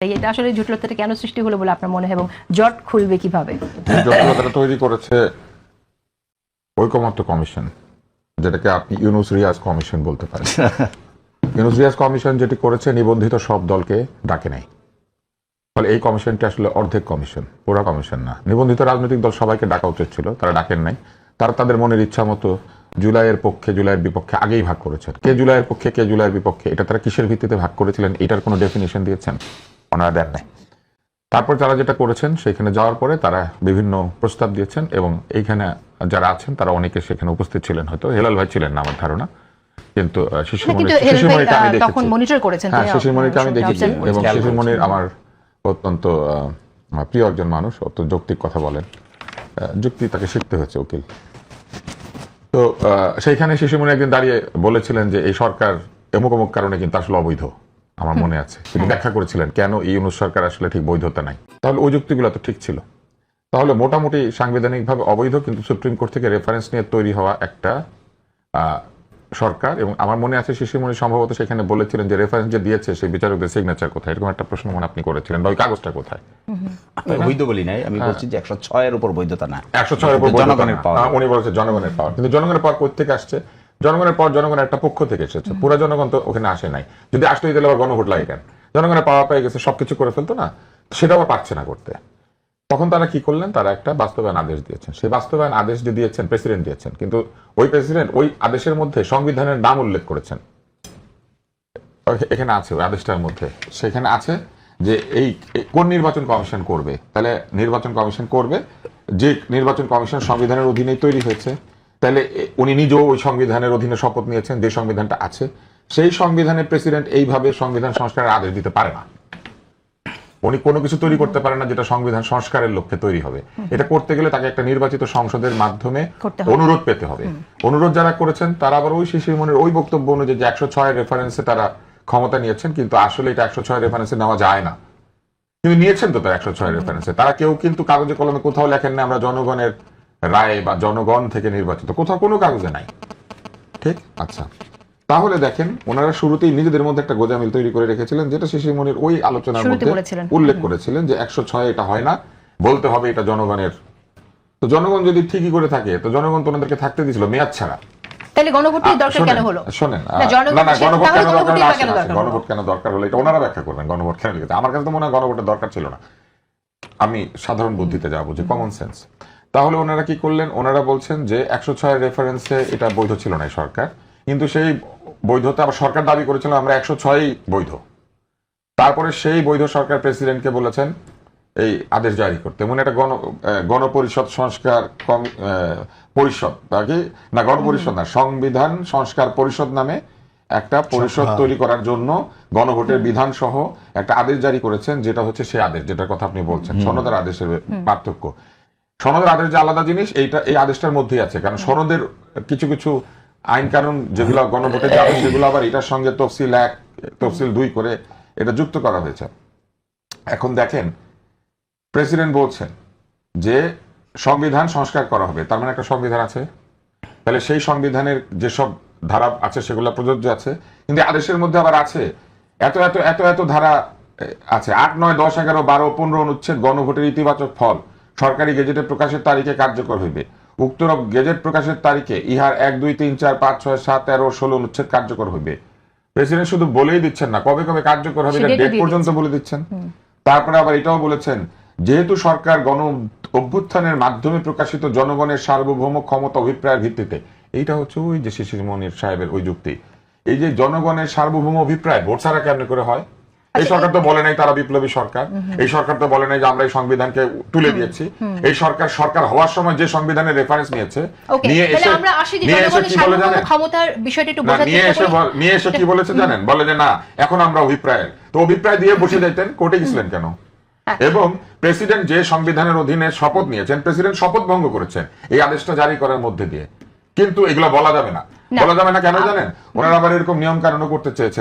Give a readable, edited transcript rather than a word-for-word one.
এটা আসলে জটিলতাটা কেন সৃষ্টি হলো বলে আপনার মনে হয় এবং জট খুলবে কিভাবে? জটিলতাটা তৈরি করেছে ঐকমত্য কমিশন, যেটাকে আপনি ইউনুস রিয়াজ কমিশন বলতে পারেন। ইউনুস রিয়াজ কমিশন যেটি করেছে, নিবন্ধিত সব দলকে ডাকে নাই। ফলে এই কমিশনটি আসলে অর্ধেক কমিশন, পুরো কমিশন না। নিবন্ধিত রাজনৈতিক দল সবাইকে ডাকা উচিত ছিল, তারা ডাকেন নাই। তারা তাদের মনের ইচ্ছা মতো জুলাইয়ের পক্ষে জুলাইয়ের বিপক্ষে আগেই ভাগ করেছেন। কে জুলাইয়ের পক্ষে কে জুলাইয়ের বিপক্ষে, এটা তারা কিসের ভিত্তিতে ভাগ করেছিলেন এটার কোনো ডেফিনিশন দিয়েছেন? ওনারা দেন নাই। তারপর তারা যেটা করেছেন, সেখানে যাওয়ার পরে তারা বিভিন্ন প্রস্তাব দিয়েছেন এবং এইখানে যারা আছেন তারা অনেকে সেখানে উপস্থিত ছিলেন, হয়তো হেলাল ভাই ছিলেন না আমার ধারণা, কিন্তু শিশিরমণিকে আমি দেখেছি। তখন মনিটর করেছেন, হ্যাঁ, শিশিরমণিকে আমি দেখেছি এবং শিশিরমণির আমার অত্যন্ত প্রিয় একজন মানুষ, অত্যন্ত যৌক্তিক কথা বলেন। যুক্তি তাকে শিখতে হয়েছে, উকিল। তো সেইখানে শিশিরমণি একদিন দাঁড়িয়ে বলেছিলেন যে এই সরকার অমুক অমুক কারণে কিন্তু আসলে অবৈধ, আমার মনে আছে। তিনি ব্যাখ্যা করেছিলেন কেন এই ইউনূস সরকার আসলে ঠিক বৈধতা নাই। তাহলে ওই যুক্তিগুলো তো ঠিক ছিল। তাহলে মোটামুটি সাংবিধানিকভাবে অবৈধ, কিন্তু সুপ্রিম কোর্ট থেকে রেফারেন্স নিয়ে তৈরি হওয়া একটা সরকার। এবং আমার মনে আছে শিশিরমণি সম্ভবত সেখানে বলেছিলেন যে রেফারেন্স যে দিয়েছে সেই বিচারকদের সিগনেচার কোথায়, এরকম একটা প্রশ্ন মনে আপনি করেছিলেন, বা ওই কাগজটা কোথায়? বৈধ বলি নাই, আমি বলছি যে 106 এর উপর বৈধতা না, 106 এর উপর জনগণের পাওয়ার। উনি বলেছেন জনগণের পাওয়ার, কিন্তু জনগণের পাওয়ার কোথা থেকে আসছে? জনগণের পাওয়ার জনগণের একটা পক্ষ থেকে এসেছে, পুরো জনগণ তো ওখানে আসে নাই। যদি আসতো তাহলে আবার গণভোট লাগে কেন? জনগণের পাওয়া পেয়ে গেছে, সবকিছু করে ফেলতো না, সেটা আবার পারছে না করতে। তখন তারা কি করলেন? তারা একটা বাস্তবায়ন আদেশ দিয়েছেন। সেই বাস্তবায়ন আদেশ যে দিয়েছেন প্রেসিডেন্ট দিয়েছেন, কিন্তু ওই প্রেসিডেন্ট ওই আদেশের মধ্যে সংবিধানের নাম উল্লেখ করেছেন। এখানে আছে ওই আদেশটার মধ্যে, সেখানে আছে যে এই কোন নির্বাচন কমিশন করবে। তাহলে নির্বাচন কমিশন করবে যে নির্বাচন কমিশন সংবিধানের অধীনেই তৈরি হয়েছে। তাহলে উনি নিজেও ওই সংবিধানের অধীনে শপথ নিয়েছেন, যে সংবিধানটা আছে। সেই সংবিধানের প্রেসিডেন্ট এইভাবে সংবিধান সংস্কারের আদেশ দিতে পারে না। উনি কোনো কিছু তৈরি করতে পারেন না যেটা সংবিধান সংস্কারের লক্ষ্যে তৈরি হবে। এটা করতে গেলে তাকে একটা নির্বাচিত সংসদের মাধ্যমে অনুরোধ পেতে হবে। অনুরোধ যারা করেছেন তারা আবার ওই শিশিরমণির ওই বক্তব্য অনুযায়ী যে 106 রেফারেন্সে তারা ক্ষমতা নিয়েছেন, কিন্তু আসলে এটা 106 রেফারেন্সে নেওয়া যায় না। কিন্তু নিয়েছেন তো তারা 106 রেফারেন্সে। তারা কেউ কিন্তু কাগজে কলমে কোথাও লেখেন না আমরা জনগণের রায় বা জনগণ থেকে নির্বাচিত, কোথাও কোনো কাগজে নাই। ঠিক? আচ্ছা, তাহলে দেখেন ওনারা শুরুতেই নিজেদের মধ্যে একটা গোজামিল তৈরি করে রেখেছিলেন, যেটা শিশিরমণির ওই আলোচনার মধ্যে উল্লেখ করেছিলেন যে 106 এটা হয় না, বলতে হবে এটা জনগণের। তো জনগণ যদি ঠিকই করে থাকে, তো জনগণ তো ওনাদেরকে থাকতে দিয়েছিল মেয়াদ ছাড়া। তাহলে গণভোটের দরকার কেন হলো? শোনেন, না গণভোট কেন দরকার হলো, গণভোট কেন দরকার হলো এটা ওনারা ব্যাখ্যা করবেন। গণভোট কেন লিখেছে, আমার কাছে তো মনে হয় গণভোটের দরকার ছিল না। আমি সাধারণ বুদ্ধিতে যাবো, যে কমন সেন্স। তাহলে ওনারা কি করলেন? ওনারা বলছেন যে 106 রেফারেন্সে এটা বৈধ ছিল না সরকার, কিন্তু সেই বৈধতা আবার সরকার দাবি করেছিল আমরা 106 বৈধ। তারপরে সেই বৈধ সরকার প্রেসিডেন্টকে বলেছেন এই আদেশ জারি করতে। এমন একটা গণপরিষদ সংস্কার পরিষদ না, গণপরিষদ না, সংবিধান সংস্কার পরিষদ নামে একটা পরিষদ তৈরি করার জন্য গণভোটের বিধান সহ একটা আদেশ জারি করেছেন, যেটা হচ্ছে সেই আদেশ যেটার কথা আপনি বলছেন। সনদের আদেশের পার্থক্য, সনদের আদেশ যে আলাদা জিনিস, এইটা এই আদেশটার মধ্যেই আছে। কারণ সনদের কিছু কিছু আইন কানুন যেগুলো গণভোটে যাবে, সেগুলো আবার এটার সঙ্গে তফসিল 1 তফসিল 2 করে এটা যুক্ত করা হয়েছে। এখন দেখেন, প্রেসিডেন্ট বলছেন যে সংবিধান সংস্কার করা হবে, তার মানে একটা সংবিধান আছে। তাহলে সেই সংবিধানের যেসব ধারা আছে সেগুলো প্রযোজ্য আছে, কিন্তু আদেশের মধ্যে আবার আছে এত এত এত এত ধারা আছে। 8, 9, 10, 11, 12, 15 অনুচ্ছেদ গণভোটের ইতিবাচক ফল সরকারি গেজেটে প্রকাশের তারিখে কার্যকর হইবে। উক্ত গেজেট প্রকাশের তারিখে ইহার 1, 2, 3, 4, 5, 6, 7, 13, 16 অনুচ্ছেদ কার্যকর হইবে। প্রেসিডেন্ট শুধু বলেই দিচ্ছেন না, কবে কবে কার্যকর হবে এটা ডেট পর্যন্ত বলে দিচ্ছেন। তারপরে আবার এটাও বলেছেন, যেহেতু সরকার গণ অভ্যুত্থানের মাধ্যমে প্রকাশিত জনগণের সার্বভৌম ক্ষমতা অভিপ্রায়ের ভিত্তিতে, এইটা হচ্ছে ওই যে শিশিরমণির সাহেবের ওই যুক্তি, এই যে জনগণের সার্বভৌম অভিপ্রায় ভোট ছাড়া কেমন করে হয়? এই সরকার তো বলে নাই তারা বিপ্লবী সরকার, এই সরকার তো বলে নাই যে আমরা এই সংবিধানকে তুলে দিয়েছি। এই সরকার সরকার হওয়ার সময় যে সংবিধানের রেফারেন্স নিয়েছে, নিয়ে এসে কি বলে জানেন, ক্ষমতার বিষয়টা একটু বোঝাতে নিয়ে এসে কি বলেছে জানেন? বলে যে না, এখন আমরা অভিপ্রায়ের, তো অভিপ্রায় দিয়ে বসে যাইতেন, কোর্টে গেছিলেন কেন? এবং প্রেসিডেন্ট যে সংবিধানের অধীনে শপথ নিয়েছেন, প্রেসিডেন্ট শপথ ভঙ্গ করেছেন এই আদেশটা জারি করার মধ্যে দিয়ে। কিন্তু এগুলো বলা যাবে না, বলা যাবে না কেন জানেন? ওনারা আবার এরকম নিয়ম কানুনও করতে চেয়েছেন।